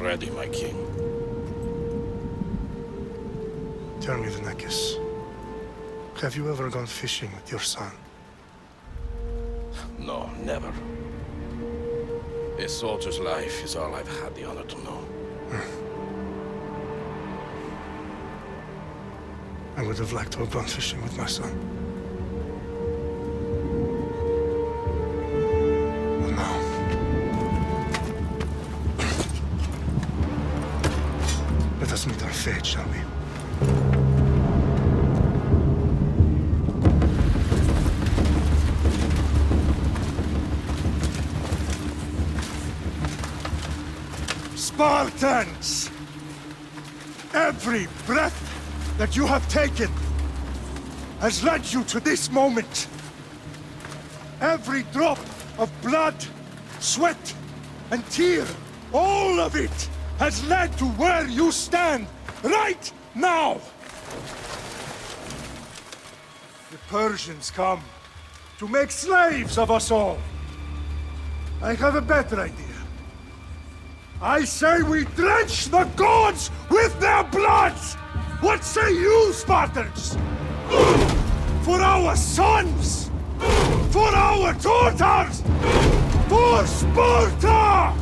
ready, my king. Tell me, the Nekis. Have you ever gone fishing with your son? No, never. A soldier's life is all I've had the honor to know. I would have liked to have gone fishing with my son. But no. Let us meet our fate, shall we? Spartans! Every breath that you have taken has led you to this moment. Every drop of blood, sweat, and tear, all of it has led to where you stand right now. The Persians come to make slaves of us all. I have a better idea. I say we drench the gods with their bloods! What say you, Spartans? For our sons! For our daughters! For Sparta!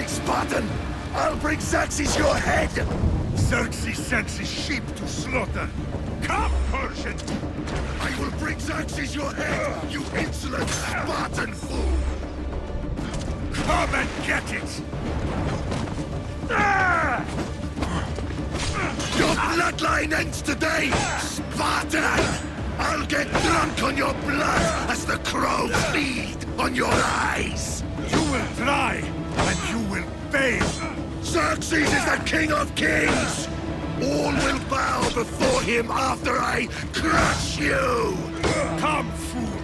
Spartan! I'll bring Xerxes your head! Xerxes sends his sheep to slaughter. Come, Persian! I will bring Xerxes your head, you insolent Spartan fool! Come and get it! Your bloodline ends today, Spartan! I'll get drunk on your blood as the crows feed on your eyes! You will try, and you will fail! Xerxes is the king of kings! All will bow before him after I crush you! Come, fool!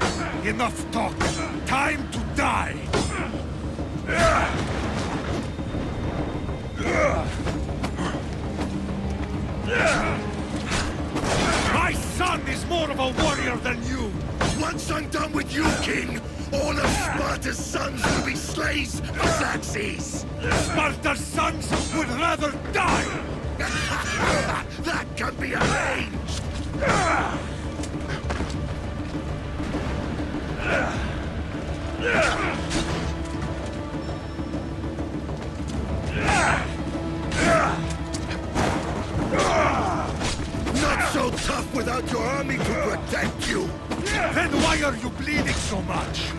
Enough talk. Time to die. My son is more of a warrior than you. Once I'm done with you, King, all of Sparta's sons will be slaves for Xerxes! Sparta's sons would rather die! That can be arranged! Not so tough without your army to protect you! Then why are you bleeding so much?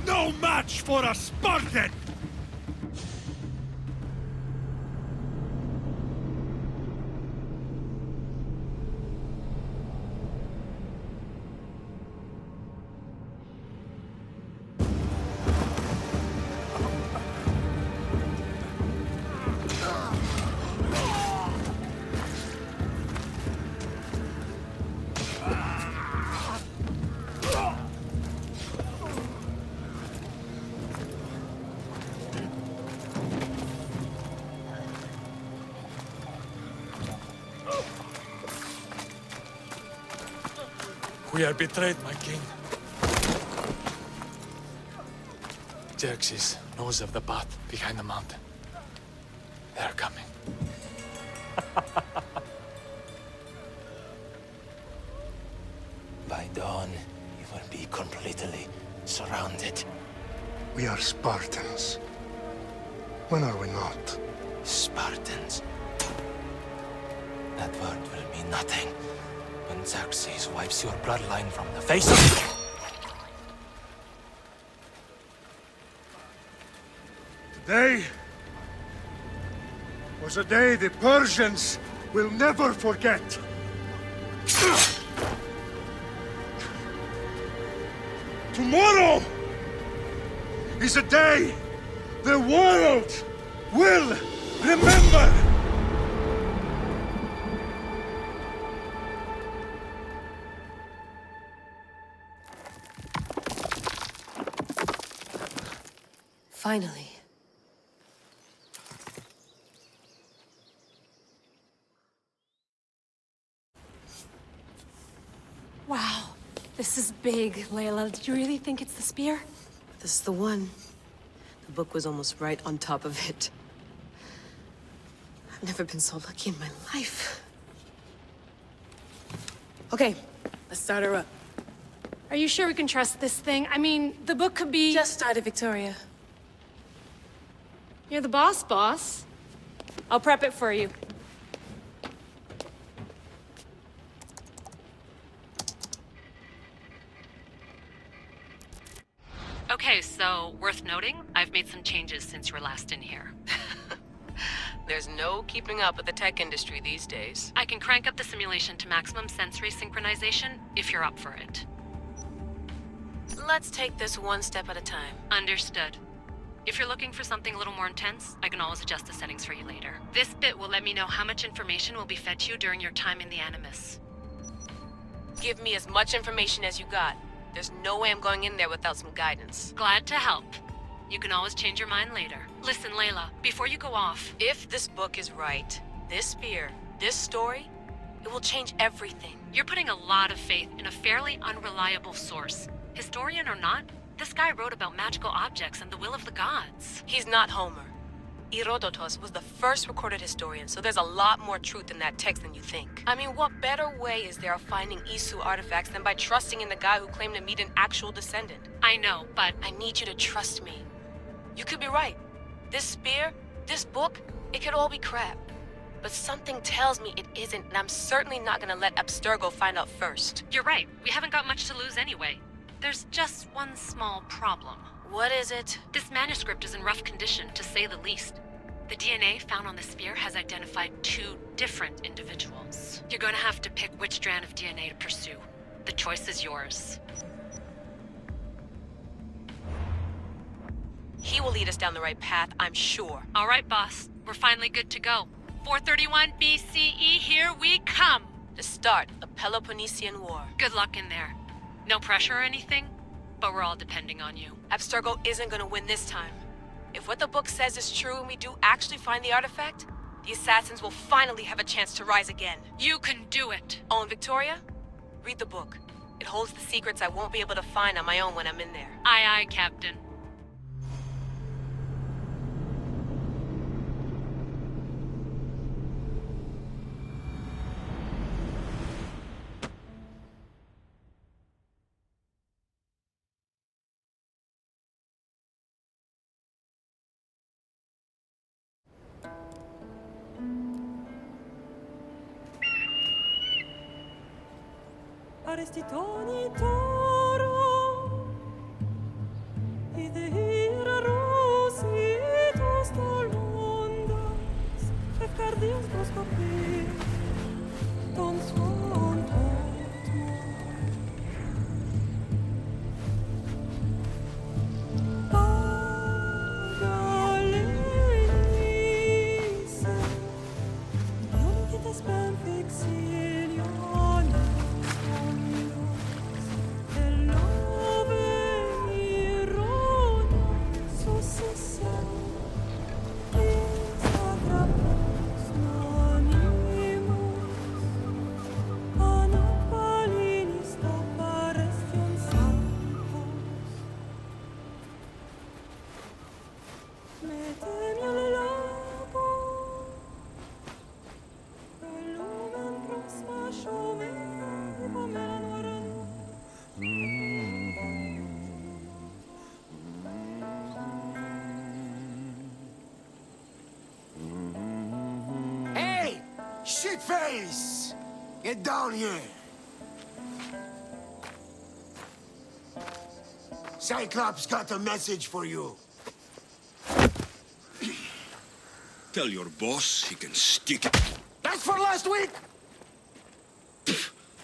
No match for a Spartan! We are betrayed, my king. Xerxes knows of the path behind the mountain. They are coming. By dawn, you will be completely surrounded. We are Spartans. When are we not? Spartans. That word will mean nothing when Xerxes wipes your bloodline from the face of... Today was a day the Persians will never forget. Tomorrow is a day the world will remember. Finally. Wow, this is big, Layla. Did you really think it's the spear? This is the one. The book was almost right on top of it. I've never been so lucky in my life. Okay, let's start her up. Are you sure we can trust this thing? I mean, the book could be... Just started, Victoria. You're the boss. I'll prep it for you. Okay, so worth noting, I've made some changes since you were last in here. There's no keeping up with the tech industry these days. I can crank up the simulation to maximum sensory synchronization if you're up for it. Let's take this one step at a time. Understood. If you're looking for something a little more intense, I can always adjust the settings for you later. This bit will let me know how much information will be fed to you during your time in the Animus. Give me as much information as you got. There's no way I'm going in there without some guidance. Glad to help. You can always change your mind later. Listen, Layla, before you go off... If this book is right, this spear, this story, it will change everything. You're putting a lot of faith in a fairly unreliable source. Historian or not, this guy wrote about magical objects and the will of the gods. He's not Homer. Herodotus was the first recorded historian, so there's a lot more truth in that text than you think. I mean, what better way is there of finding Isu artifacts than by trusting in the guy who claimed to meet an actual descendant? I know, but... I need you to trust me. You could be right. This spear, this book, it could all be crap. But something tells me it isn't, and I'm certainly not gonna let Abstergo find out first. You're right. We haven't got much to lose anyway. There's just one small problem. What is it? This manuscript is in rough condition, to say the least. The DNA found on the spear has identified 2 different individuals. You're gonna have to pick which strand of DNA to pursue. The choice is yours. He will lead us down the right path, I'm sure. All right, boss. We're finally good to go. 431 BCE, here we come! The start of Peloponnesian War. Good luck in there. No pressure or anything, but we're all depending on you. Abstergo isn't gonna win this time. If what the book says is true and we do actually find the artifact, the assassins will finally have a chance to rise again. You can do it! Oh, and Victoria? Read the book. It holds the secrets I won't be able to find on my own when I'm in there. Aye, aye, Captain. Arrestitoni toro, idehira rositos tolondas, efcardios proscopir, ton son otmo. Pagalenice, non che te spem fixilione. Hey! Shitface! Get down here! Cyclops got a message for you. Tell your boss he can stick it. That's for last week!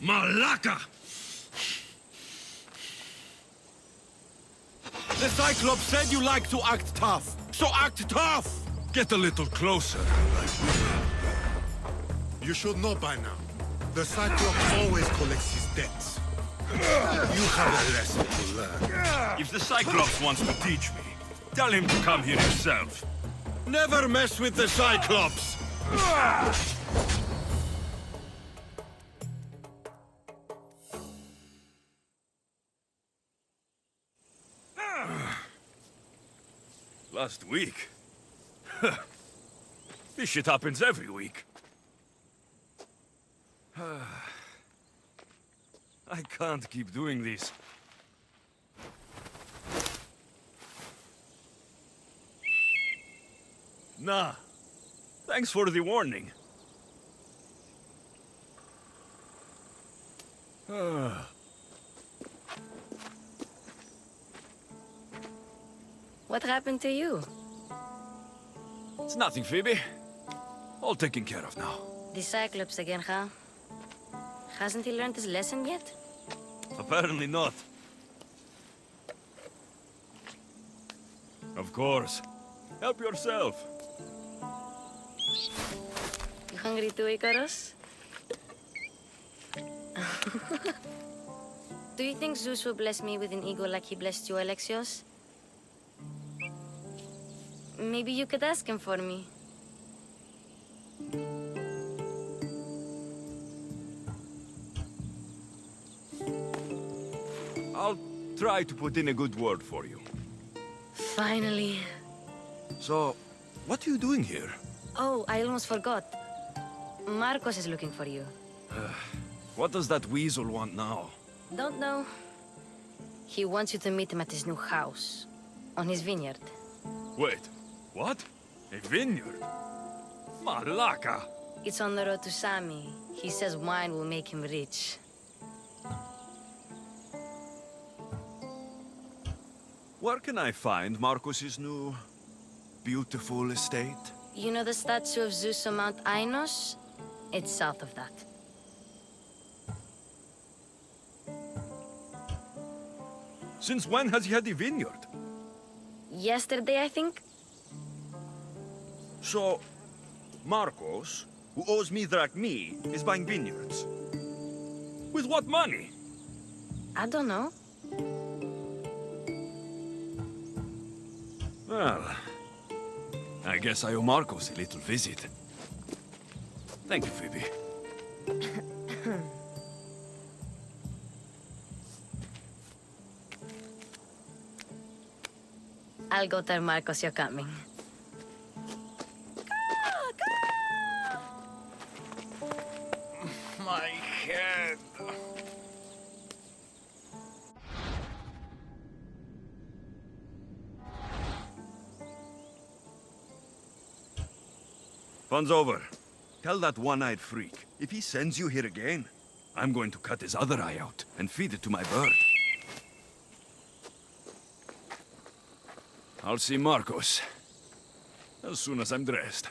Malaka! The Cyclops said you like to act tough, so act tough! Get a little closer. You should know by now. The Cyclops always collects his debts. You have a lesson to learn. If the Cyclops wants to teach me, tell him to come here himself. Never mess with the Cyclops! Last week? This shit happens every week. I can't keep doing this. Nah. Thanks for the warning. What happened to you? It's nothing, Phoebe. All taken care of now. The Cyclops again, huh? Hasn't he learned his lesson yet? Apparently not. Of course. Help yourself. You hungry too, Icarus? Do you think Zeus will bless me with an ego like he blessed you, Alexios? Maybe you could ask him for me. I'll try to put in a good word for you. Finally. So, what are you doing here? Oh, I almost forgot. Marcos is looking for you. What does that weasel want now? Don't know. He wants you to meet him at his new house. On his vineyard. Wait, what? A vineyard? Malaka! It's on the road to Sami. He says wine will make him rich. Where can I find Marcos's new, beautiful estate? You know the statue of Zeus on Mount Ainos? It's south of that. Since when has he had a vineyard? Yesterday, I think? So, Marcos, who owes me drachmi, is buying vineyards. With what money? I don't know. Well, I guess I owe Marcos a little visit. Thank you, Phoebe. I'll go tell Marcos you're coming. My head. Fun's over. Tell that one-eyed freak, if he sends you here again, I'm going to cut his other eye out and feed it to my bird. I'll see Marcos as soon as I'm dressed.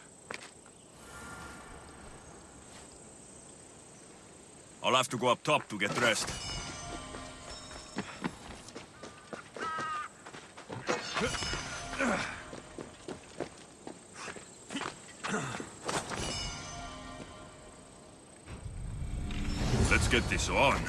I'll have to go up top to get dressed. Let's get this on.